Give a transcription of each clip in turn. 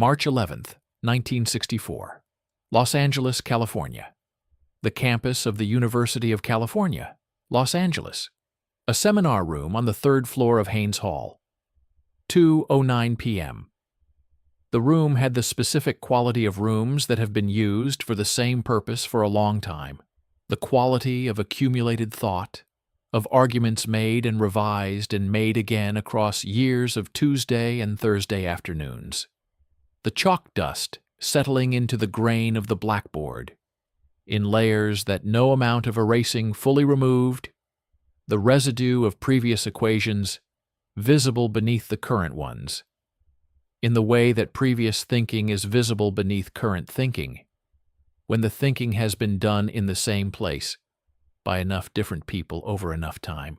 March 11th, 1964. Los Angeles, California. The campus of the University of California, Los Angeles. A seminar room on the third floor of Haynes Hall. 2:09 p.m. The room had the specific quality of rooms that have been used for the same purpose for a long time. The quality of accumulated thought, of arguments made and revised and made again across years of Tuesday and Thursday afternoons. The chalk dust settling into the grain of the blackboard, in layers that no amount of erasing fully removed, the residue of previous equations visible beneath the current ones, in the way that previous thinking is visible beneath current thinking, when the thinking has been done in the same place by enough different people over enough time.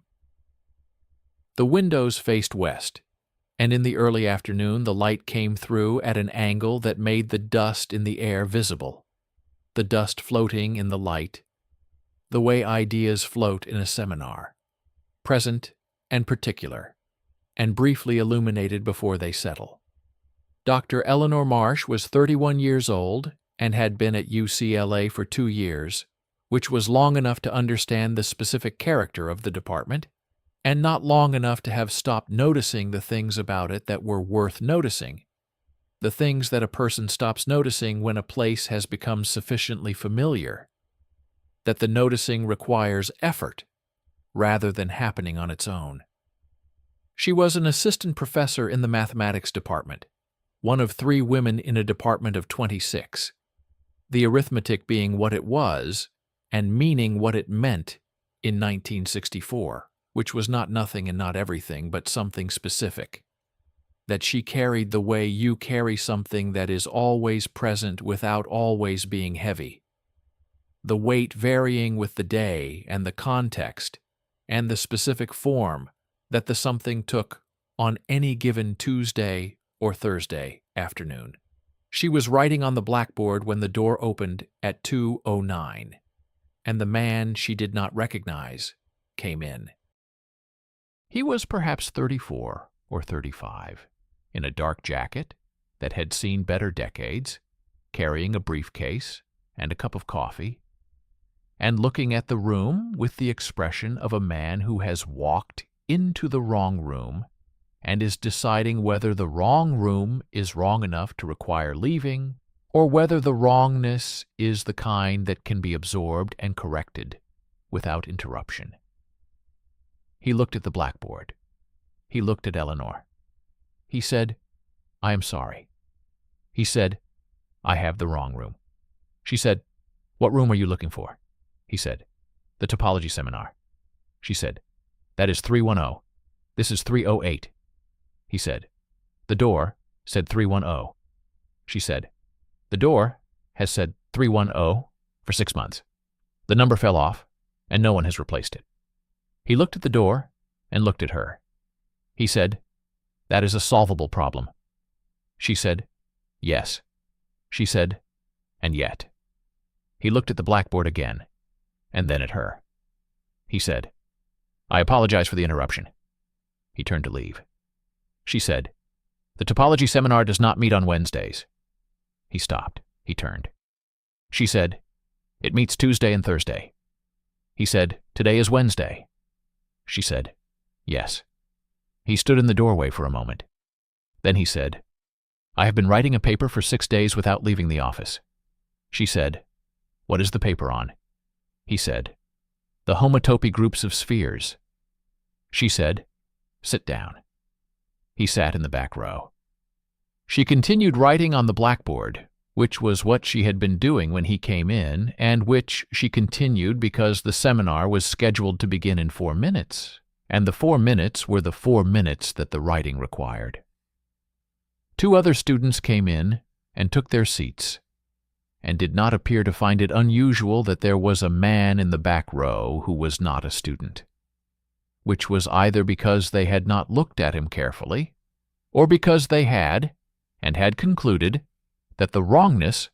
The windows faced west, and in the early afternoon the light came through at an angle that made the dust in the air visible, the dust floating in the light, the way ideas float in a seminar, present and particular, and briefly illuminated before they settle. Dr. Eleanor Marsh was 31 years old and had been at UCLA for 2 years, which was long enough to understand the specific character of the department, and not long enough to have stopped noticing the things about it that were worth noticing, the things that a person stops noticing when a place has become sufficiently familiar, that the noticing requires effort rather than happening on its own. She was an assistant professor in the mathematics department, one of 3 women in a department of 26, the arithmetic being what it was and meaning what it meant in 1964. Which was not nothing and not everything, but something specific. That she carried the way you carry something that is always present without always being heavy. The weight varying with the day and the context and the specific form that the something took on any given Tuesday or Thursday afternoon. She was writing on the blackboard when the door opened at 2:09, and the man she did not recognize came in. He was perhaps 34 or 35, in a dark jacket that had seen better decades, carrying a briefcase and a cup of coffee, and looking at the room with the expression of a man who has walked into the wrong room and is deciding whether the wrong room is wrong enough to require leaving, or whether the wrongness is the kind that can be absorbed and corrected without interruption. He looked at the blackboard. He looked at Eleanor. He said, "I am sorry." He said, "I have the wrong room." She said, "What room are you looking for?" He said, "The topology seminar." She said, "That is 310. This is 308. He said, "The door said 310. She said, "The door has said 310 for 6 months. The number fell off, and no one has replaced it." He looked at the door and looked at her. He said, "That is a solvable problem." She said, "Yes." She said, "And yet." He looked at the blackboard again, and then at her. He said, "I apologize for the interruption." He turned to leave. She said, "The topology seminar does not meet on Wednesdays." He stopped. He turned. She said, "It meets Tuesday and Thursday." He said, "Today is Wednesday." She said, "Yes." He stood in the doorway for a moment. Then he said, "I have been writing a paper for 6 days without leaving the office." She said, "What is the paper on?" He said, "The homotopy groups of spheres." She said, "Sit down." He sat in the back row. She continued writing on the blackboard, which was what she had been doing when he came in, and which she continued because the seminar was scheduled to begin in 4 minutes, and the 4 minutes were the 4 minutes that the writing required. 2 other students came in and took their seats, and did not appear to find it unusual that there was a man in the back row who was not a student, which was either because they had not looked at him carefully, or because they had, and had concluded, that the wrongness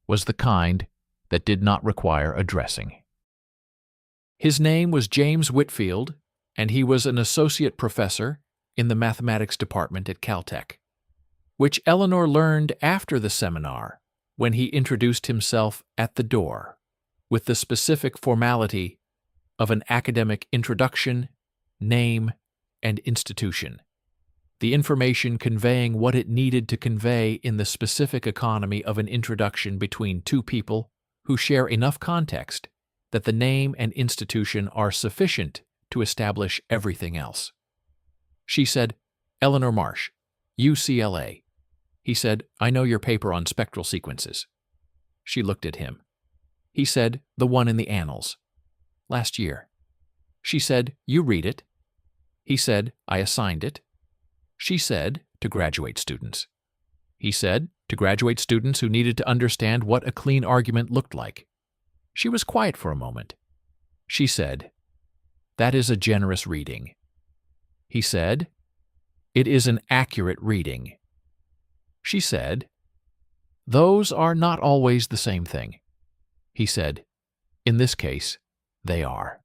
was the kind that did not require addressing. His name was James Whitfield, and he was an associate professor in the mathematics department at Caltech. which Eleanor learned after the seminar when he introduced himself at the door with the specific formality of an academic introduction, name, and institution, the information conveying what it needed to convey in the specific economy of an introduction between two people who share enough context that the name and institution are sufficient to establish everything else. She said, "Eleanor Marsh, UCLA." He said, "I know your paper on spectral sequences." She looked at him. He said, "The one in the Annals. Last year." She said, "You read it." He said, "I assigned it." She said, "To graduate students." He said, "To graduate students who needed to understand what a clean argument looked like." She was quiet for a moment. She said, "That is a generous reading." He said, "It is an accurate reading." She said, "Those are not always the same thing." He said, "In this case, they are."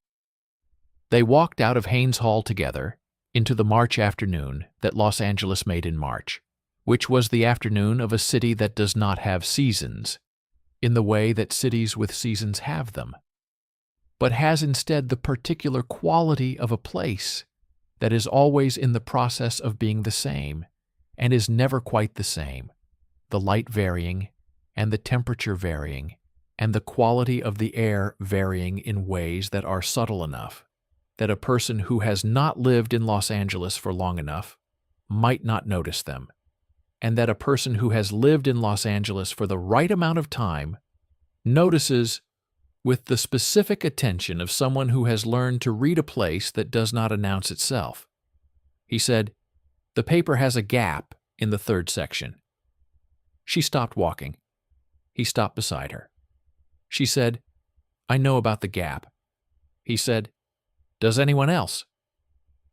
They walked out of Haynes Hall together into the March afternoon that Los Angeles made in March, which was the afternoon of a city that does not have seasons, in the way that cities with seasons have them, but has instead the particular quality of a place that is always in the process of being the same and is never quite the same, the light varying and the temperature varying and the quality of the air varying in ways that are subtle enough that a person who has not lived in Los Angeles for long enough might not notice them, and that a person who has lived in Los Angeles for the right amount of time notices with the specific attention of someone who has learned to read a place that does not announce itself. He said, "The paper has a gap in the third section." She stopped walking. He stopped beside her. She said, "I know about the gap." He said, "Does anyone else?"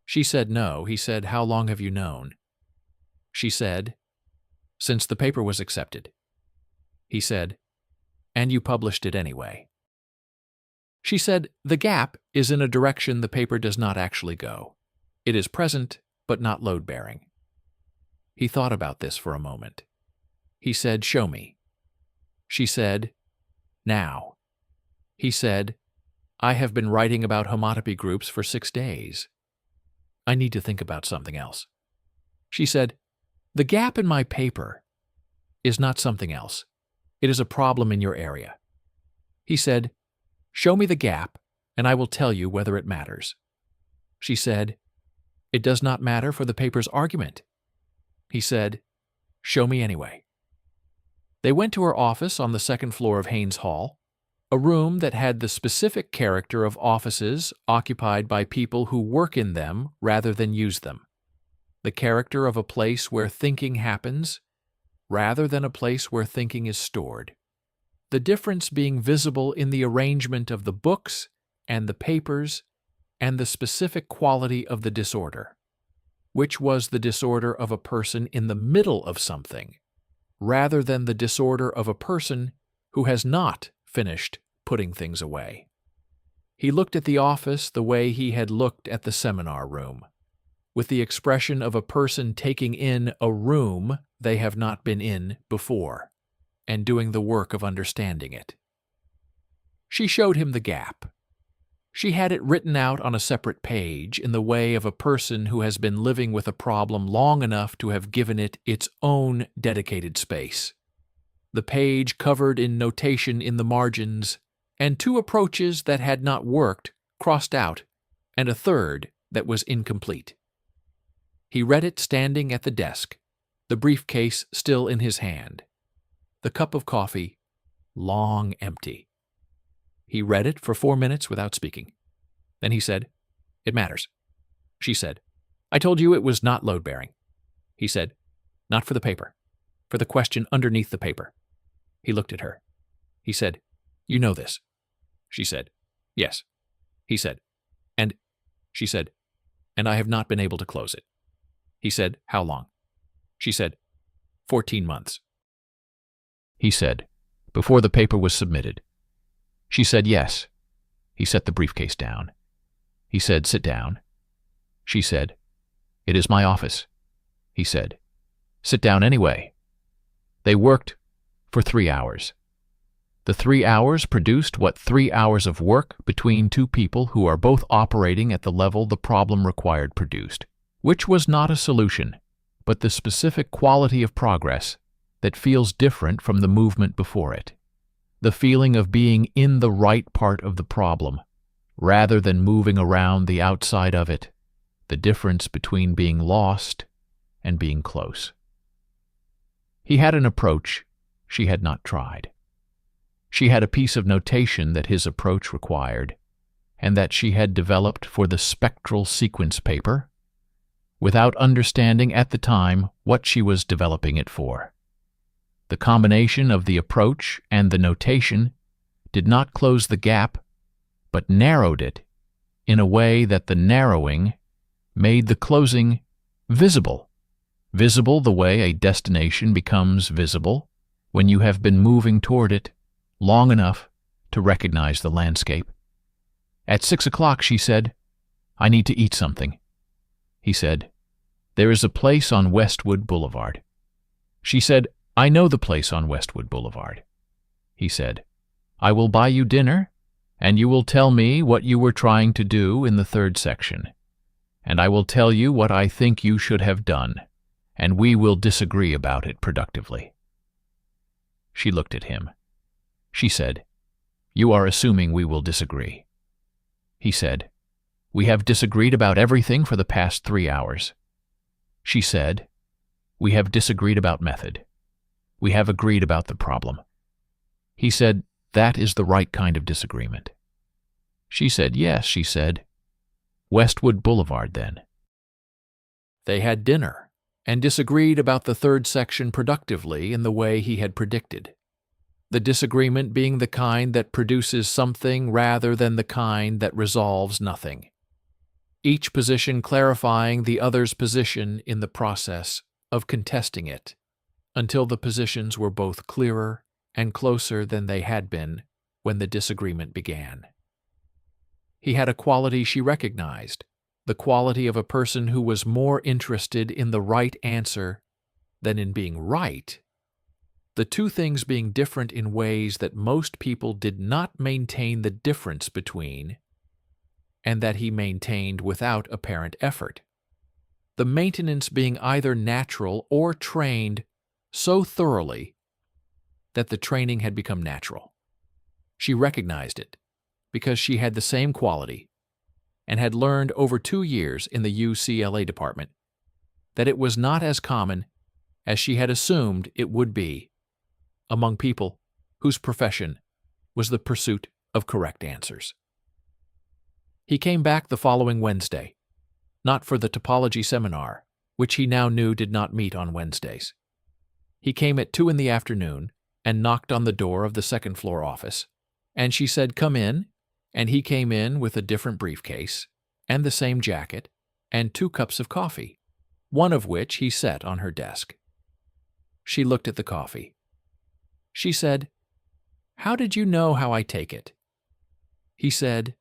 She said no. He said, "How long have you known?" She said, "Since the paper was accepted." He said, "And you published it anyway." She said, "The gap is in a direction the paper does not actually go. It is present, but not load-bearing." He thought about this for a moment. He said, "Show me." She said, "Now." He said, "I have been writing about homotopy groups for 6 days. I need to think about something else." She said, "The gap in my paper is not something else. It is a problem in your area." He said, "Show me the gap, and I will tell you whether it matters." She said, "It does not matter for the paper's argument." He said, "Show me anyway." They went to her office on the second floor of Haynes Hall, a room that had the specific character of offices occupied by people who work in them rather than use them, the character of a place where thinking happens rather than a place where thinking is stored, the difference being visible in the arrangement of the books and the papers and the specific quality of the disorder, which was the disorder of a person in the middle of something, rather than the disorder of a person who has not finished putting things away. He looked at the office the way he had looked at the seminar room, with the expression of a person taking in a room they have not been in before, and doing the work of understanding it. She showed him the gap. She had it written out on a separate page in the way of a person who has been living with a problem long enough to have given it its own dedicated space. The page covered in notation in the margins, and 2 approaches that had not worked crossed out, and a third that was incomplete. He read it standing at the desk, the briefcase still in his hand, the cup of coffee long empty. He read it for 4 minutes without speaking. Then he said, "It matters." She said, "I told you it was not load-bearing." He said, "Not for the paper. For the question underneath the paper." He looked at her. He said, "You know this." She said, "Yes." He said, "And," she said, "and I have not been able to close it." He said, "How long?" She said, 14 months. He said, "Before the paper was submitted." She said, "Yes." He set the briefcase down. He said, "Sit down." She said, "It is my office." He said, Sit down anyway. They worked for 3 hours. The 3 hours produced what 3 hours of work between two people who are both operating at the level the problem required produced, which was not a solution, but the specific quality of progress that feels different from the movement before it. The feeling of being in the right part of the problem, rather than moving around the outside of it, the difference between being lost and being close. He had an approach she had not tried. She had a piece of notation that his approach required, and that she had developed for the spectral sequence paper, without understanding at the time what she was developing it for. The combination of the approach and the notation did not close the gap, but narrowed it in a way that the narrowing made the closing visible. Visible the way a destination becomes visible when you have been moving toward it long enough to recognize the landscape. At 6 o'clock, she said, "I need to eat something." He said, "There is a place on Westwood Boulevard." She said, "I know the place on Westwood Boulevard." He said, "I will buy you dinner, and you will tell me what you were trying to do in the third section, and I will tell you what I think you should have done, and we will disagree about it productively." She looked at him. She said, "You are assuming we will disagree." He said, "We have disagreed about everything for the past 3 hours." She said, "We have disagreed about method. We have agreed about the problem." He said, "That is the right kind of disagreement." She said, "Yes," she said. "Westwood Boulevard, then." They had dinner and disagreed about the third section productively in the way he had predicted. The disagreement being the kind that produces something rather than the kind that resolves nothing. Each position clarifying the other's position in the process of contesting it, until the positions were both clearer and closer than they had been when the disagreement began. He had a quality she recognized, the quality of a person who was more interested in the right answer than in being right, the two things being different in ways that most people did not maintain the difference between, and that he maintained without apparent effort. The maintenance being either natural or trained so thoroughly that the training had become natural. She recognized it because she had the same quality and had learned over 2 years in the UCLA department that it was not as common as she had assumed it would be among people whose profession was the pursuit of correct answers. He came back the following Wednesday, not for the topology seminar, which he now knew did not meet on Wednesdays. He came at 2 in the afternoon and knocked on the door of the second-floor office, and she said, "Come in," and he came in with a different briefcase and the same jacket and 2 cups of coffee, one of which he set on her desk. She looked at the coffee. She said, "How did you know how I take it?" He said,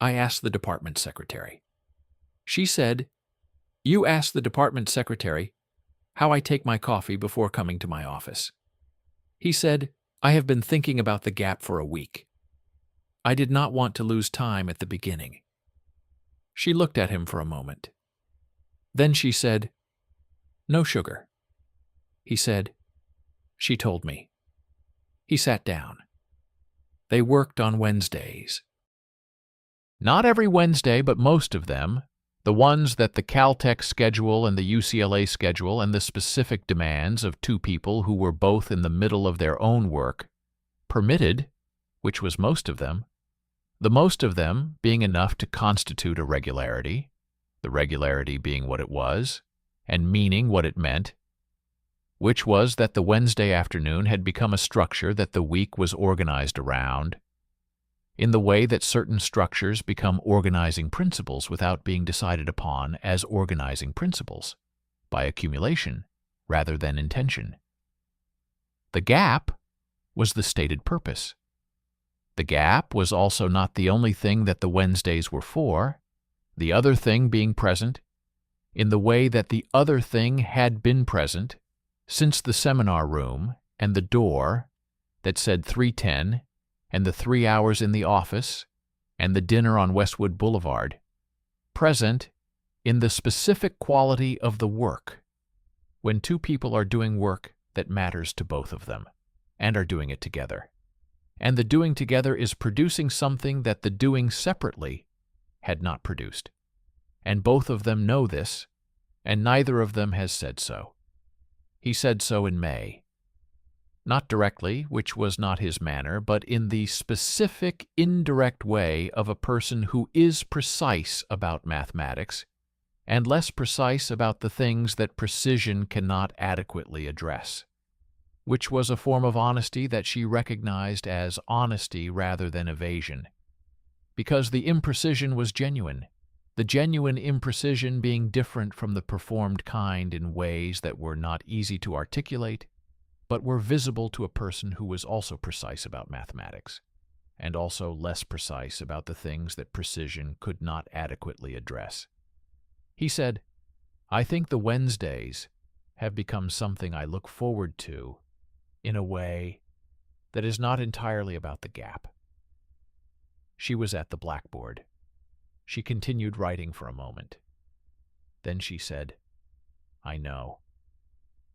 "I asked the department secretary." She said, "You asked the department secretary how I take my coffee before coming to my office." He said, "I have been thinking about the gap for a week. I did not want to lose time at the beginning." She looked at him for a moment. Then she said, "No sugar." He said, "She told me." He sat down. They worked on Wednesdays. Not every Wednesday, but most of them, the ones that the Caltech schedule and the UCLA schedule and the specific demands of 2 people who were both in the middle of their own work permitted, which was most of them, the most of them being enough to constitute a regularity, the regularity being what it was, and meaning what it meant, which was that the Wednesday afternoon had become a structure that the week was organized around, in the way that certain structures become organizing principles without being decided upon as organizing principles, by accumulation rather than intention. The gap was the stated purpose. The gap was also not the only thing that the Wednesdays were for, the other thing being present in the way that the other thing had been present since the seminar room and the door that said 3:10 and the 3 hours in the office and the dinner on Westwood Boulevard, present in the specific quality of the work, when two people are doing work that matters to both of them and are doing it together. And the doing together is producing something that the doing separately had not produced. And both of them know this, and neither of them has said so. He said so in May. Not directly, which was not his manner, but in the specific, indirect way of a person who is precise about mathematics and less precise about the things that precision cannot adequately address, which was a form of honesty that she recognized as honesty rather than evasion, because the imprecision was genuine, the genuine imprecision being different from the performed kind in ways that were not easy to articulate, but were visible to a person who was also precise about mathematics, and also less precise about the things that precision could not adequately address. He said, "I think the Wednesdays have become something I look forward to in a way that is not entirely about the gap." She was at the blackboard. She continued writing for a moment. Then she said, "I know."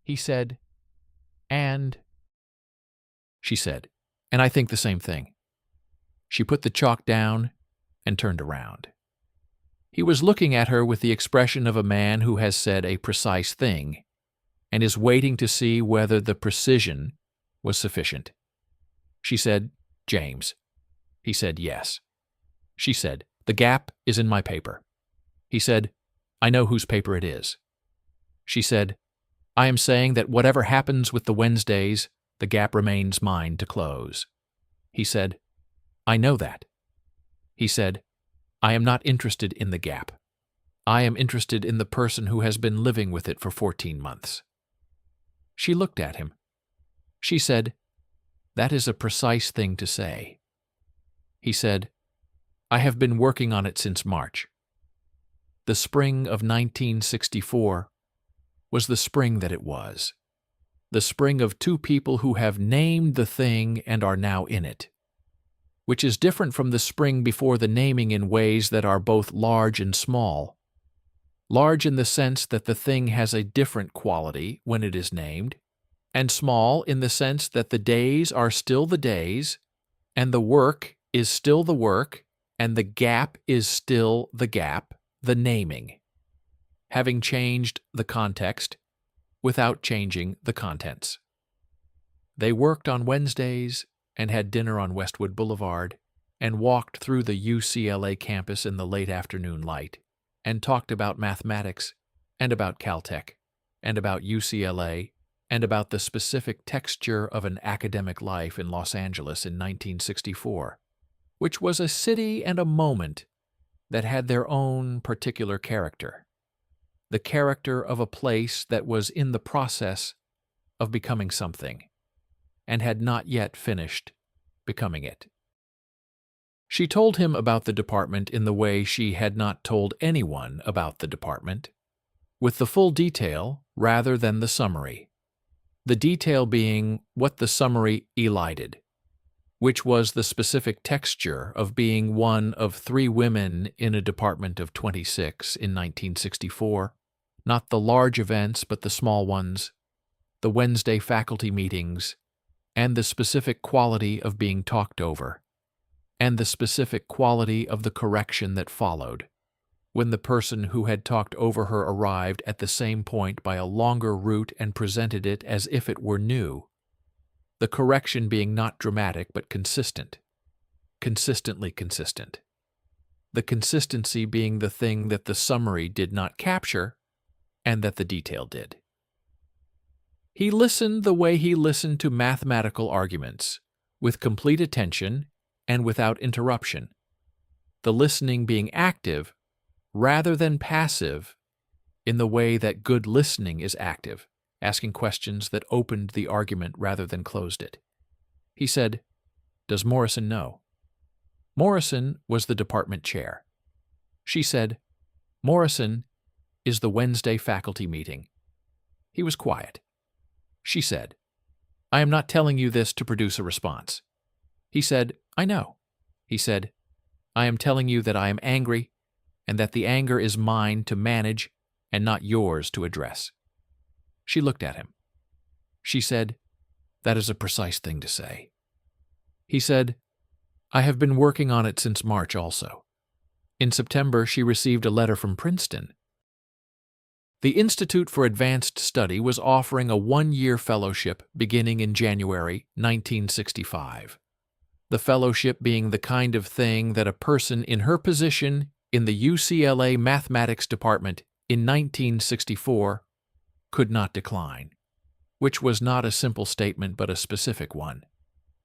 He said, "And?" She said, "And I think the same thing." She put the chalk down and turned around. He was looking at her with the expression of a man who has said a precise thing and is waiting to see whether the precision was sufficient. She said, "James." He said, "Yes." She said, "The gap is in my paper." He said, "I know whose paper it is." She said, "I am saying that whatever happens with the Wednesdays, the gap remains mine to close." He said, "I know that." He said, "I am not interested in the gap. I am interested in the person who has been living with it for 14 months. She looked at him. She said, "That is a precise thing to say." He said, "I have been working on it since March." The spring of 1964 was the spring that it was, the spring of two people who have named the thing and are now in it, which is different from the spring before the naming in ways that are both large and small. Large in the sense that the thing has a different quality when it is named, and small in the sense that the days are still the days, and the work is still the work, and the gap is still the gap, the naming, having changed the context without changing the contents. They worked on Wednesdays and had dinner on Westwood Boulevard and walked through the UCLA campus in the late afternoon light and talked about mathematics and about Caltech and about UCLA and about the specific texture of an academic life in Los Angeles in 1964, which was a city and a moment that had their own particular character, the character of a place that was in the process of becoming something and had not yet finished becoming it. She told him about the department in the way she had not told anyone about the department, with the full detail rather than the summary, the detail being what the summary elided, which was the specific texture of being one of 3 women in a department of 26 in 1964, not the large events but the small ones, the Wednesday faculty meetings, and the specific quality of being talked over, and the specific quality of the correction that followed, when the person who had talked over her arrived at the same point by a longer route and presented it as if it were new, the correction being not dramatic but consistent, consistently consistent, the consistency being the thing that the summary did not capture and that the detail did. He listened the way he listened to mathematical arguments, with complete attention and without interruption, the listening being active rather than passive in the way that good listening is active, asking questions that opened the argument rather than closed it. He said, "Does Morrison know?" Morrison was the department chair. She said, "Morrison is the Wednesday faculty meeting." He was quiet. She said, "I am not telling you this to produce a response." He said, "I know." He said, "I am telling you that I am angry and that the anger is mine to manage and not yours to address." She looked at him. She said, "That is a precise thing to say." He said, "I have been working on it since March also." In September, she received a letter from Princeton. The Institute for Advanced Study was offering a one-year fellowship beginning in January 1965. The fellowship being the kind of thing that a person in her position in the UCLA mathematics department in 1964 could not decline, which was not a simple statement but a specific one.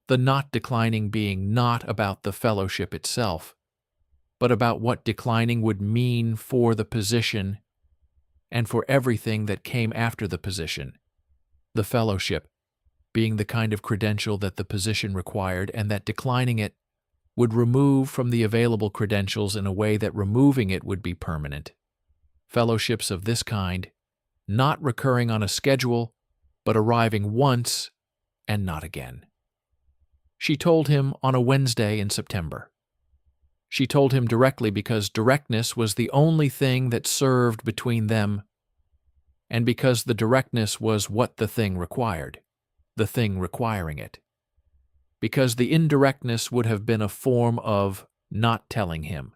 The not declining being not about the fellowship itself, but about what declining would mean for the position and for everything that came after the position. The fellowship being the kind of credential that the position required, and that declining it would remove from the available credentials in a way that removing it would be permanent. Fellowships of this kind, not recurring on a schedule, but arriving once and not again. She told him on a Wednesday in September. She told him directly because directness was the only thing that served between them, and because the directness was what the thing required, the thing requiring it. Because the indirectness would have been a form of not telling him,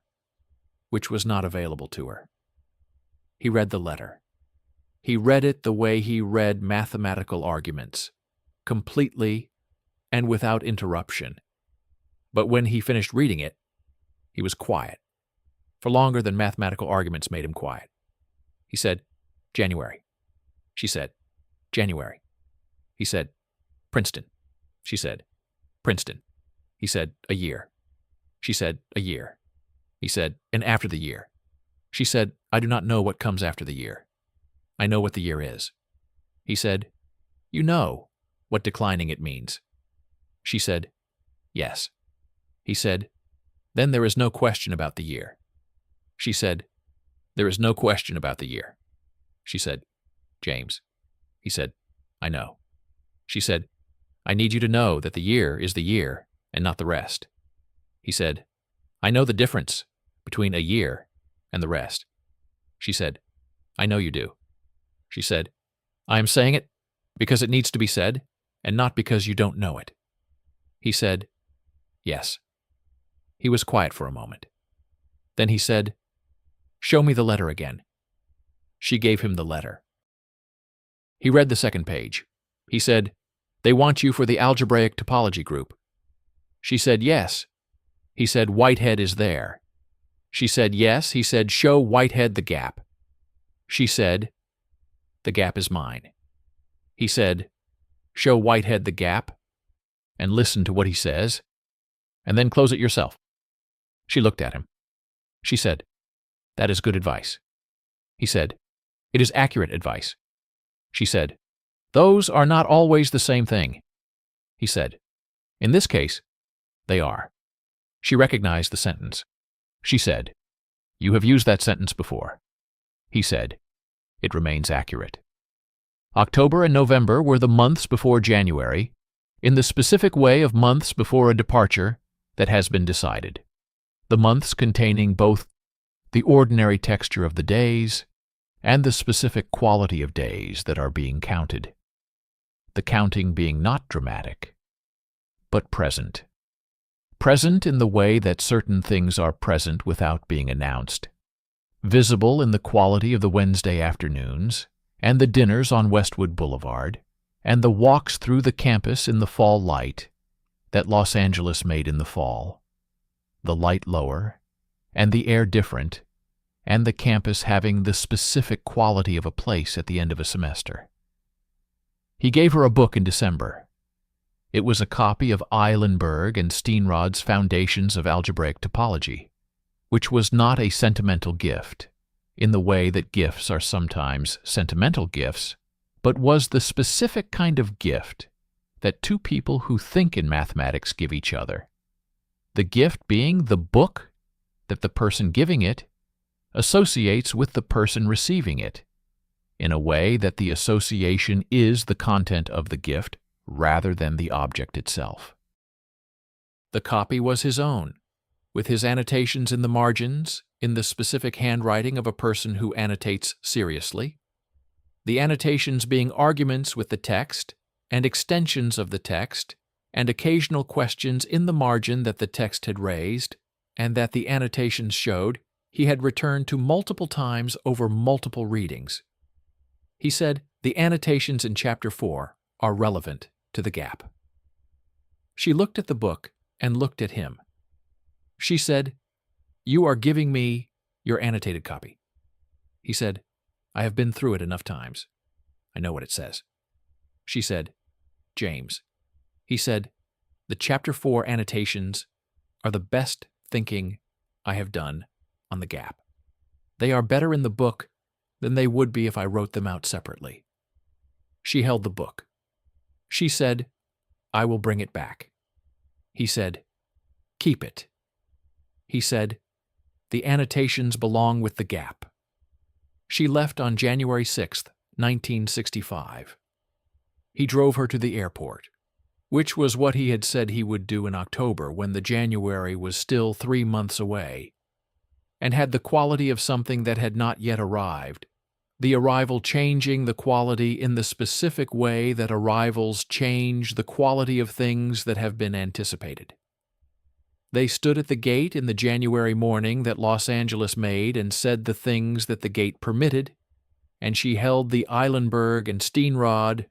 which was not available to her. He read the letter. He read it the way he read mathematical arguments, completely and without interruption. But when he finished reading it, he was quiet, for longer than mathematical arguments made him quiet. He said, "January." She said, "January." He said, "Princeton." She said, "Princeton." He said, "A year." She said, "A year." He said, "And after the year?" She said, "I do not know what comes after the year. I know what the year is." He said, "You know what declining it means." She said, "Yes." He said, "Then there is no question about the year." She said, "There is no question about the year." She said, "James." He said, "I know." She said, "I need you to know that the year is the year and not the rest." He said, "I know the difference between a year and the rest." She said, "I know you do." She said, "I am saying it because it needs to be said and not because you don't know it." He said, "Yes." He was quiet for a moment. Then he said, "Show me the letter again." She gave him the letter. He read the second page. He said, "They want you for the algebraic topology group." She said, "Yes." He said, "Whitehead is there." She said, "Yes." He said, "Show Whitehead the gap." She said, "The gap is mine." He said, "Show Whitehead the gap and listen to what he says, and then close it yourself." She looked at him. She said, "That is good advice." He said, "It is accurate advice." She said, "Those are not always the same thing." He said, "In this case, they are." She recognized the sentence. She said, "You have used that sentence before." He said, "It remains accurate." October and November were the months before January, in the specific way of months before a departure that has been decided. The months containing both the ordinary texture of the days and the specific quality of days that are being counted. The counting being not dramatic, but present. Present in the way that certain things are present without being announced. Visible in the quality of the Wednesday afternoons, and the dinners on Westwood Boulevard, and the walks through the campus in the fall light that Los Angeles made in the fall. The light lower, and the air different, and the campus having the specific quality of a place at the end of a semester. He gave her a book in December. It was a copy of Eilenberg and Steenrod's Foundations of Algebraic Topology, which was not a sentimental gift, in the way that gifts are sometimes sentimental gifts, but was the specific kind of gift that two people who think in mathematics give each other. The gift being the book that the person giving it associates with the person receiving it, in a way that the association is the content of the gift rather than the object itself. The copy was his own, with his annotations in the margins, in the specific handwriting of a person who annotates seriously, the annotations being arguments with the text and extensions of the text, and occasional questions in the margin that the text had raised, and that the annotations showed he had returned to multiple times over multiple readings. He said the annotations in Chapter 4 are relevant to the gap. She looked at the book and looked at him. She said, "You are giving me your annotated copy." He said, "I have been through it enough times. I know what it says." She said, "James." He said, "The Chapter 4 annotations are the best thinking I have done on the gap. They are better in the book than they would be if I wrote them out separately." She held the book. She said, "I will bring it back." He said, "Keep it." He said, "The annotations belong with the gap." She left on January 6, 1965. He drove her to the airport, which was what he had said he would do in October when the January was still 3 months away, and had the quality of something that had not yet arrived, the arrival changing the quality in the specific way that arrivals change the quality of things that have been anticipated. They stood at the gate in the January morning that Los Angeles made and said the things that the gate permitted, and she held the Eilenberg and Steenrod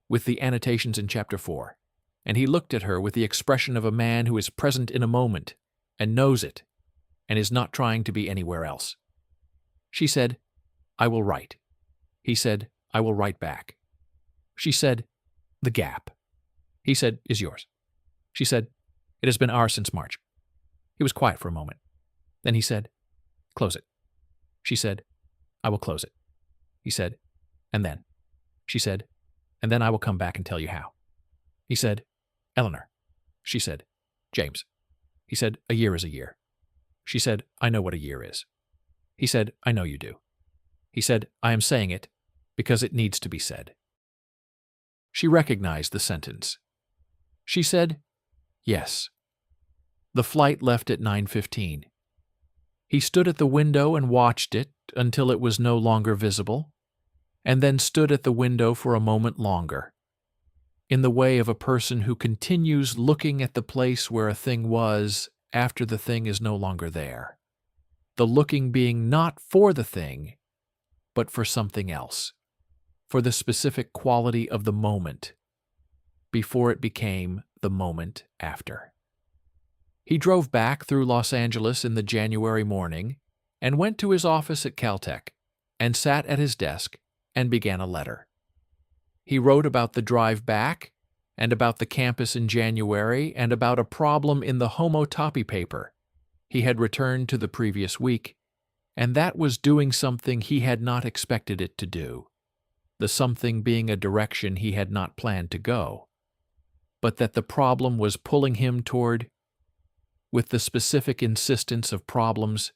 with the annotations in Chapter 4, and he looked at her with the expression of a man who is present in a moment and knows it and is not trying to be anywhere else. She said, "I will write." He said, "I will write back." She said, "The gap." He said, "Is yours." She said, "It has been ours since March." He was quiet for a moment. Then he said, "Close it." She said, "I will close it." He said, "And then?" She said, "And then I will come back and tell you how." He said, "Eleanor." She said, "James." He said, "A year is a year." She said, "I know what a year is." He said, "I know you do." He said, "I am saying it because it needs to be said." She recognized the sentence. She said, "Yes." The flight left at 9:15. He stood at the window and watched it until it was no longer visible, and then stood at the window for a moment longer, in the way of a person who continues looking at the place where a thing was after the thing is no longer there, the looking being not for the thing, but for something else, for the specific quality of the moment, before it became the moment after. He drove back through Los Angeles in the January morning and went to his office at Caltech and sat at his desk and began a letter. He wrote about the drive back and about the campus in January and about a problem in the homotopy paper he had returned to the previous week, and that was doing something he had not expected it to do, the something being a direction he had not planned to go, but that the problem was pulling him toward, with the specific insistence of problems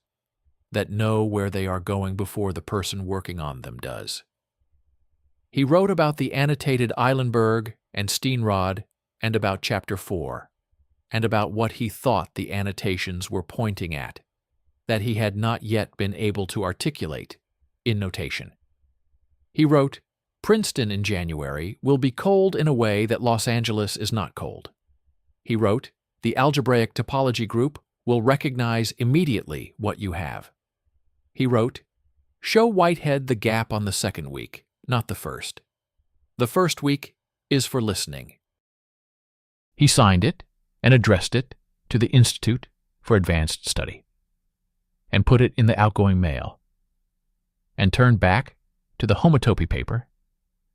that know where they are going before the person working on them does. He wrote about the annotated Eilenberg and Steenrod and about Chapter 4, and about what he thought the annotations were pointing at, that he had not yet been able to articulate in notation. He wrote, "Princeton in January will be cold in a way that Los Angeles is not cold." He wrote, "The algebraic topology group will recognize immediately what you have." He wrote, "Show Whitehead the gap on the second week, not the first. The first week is for listening." He signed it and addressed it to the Institute for Advanced Study, and put it in the outgoing mail, and turned back to the homotopy paper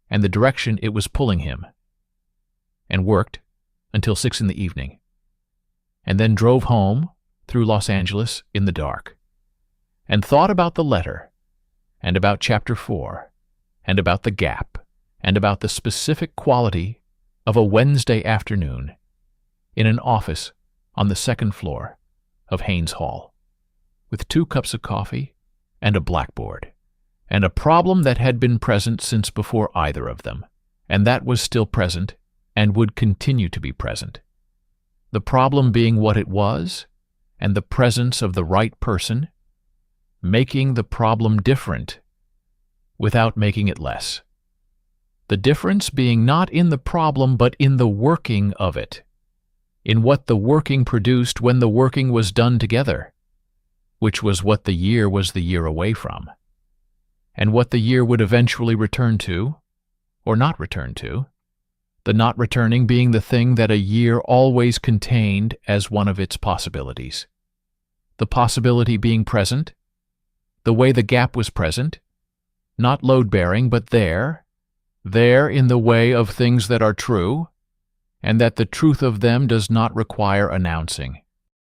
and the direction it was pulling him, and worked until 6 in the evening, and then drove home through Los Angeles in the dark, and thought about the letter, and about Chapter 4, and about the gap, and about the specific quality of a Wednesday afternoon in an office on the second floor of Haynes Hall, with 2 cups of coffee and a blackboard, and a problem that had been present since before either of them, and that was still present and would continue to be present. The problem being what it was, and the presence of the right person, making the problem different without making it less. The difference being not in the problem but in the working of it, in what the working produced when the working was done together, which was what the year was the year away from, and what the year would eventually return to, or not return to, the not returning being the thing that a year always contained as one of its possibilities. The possibility being present, the way the gap was present, not load-bearing, but there in the way of things that are true, and that the truth of them does not require announcing.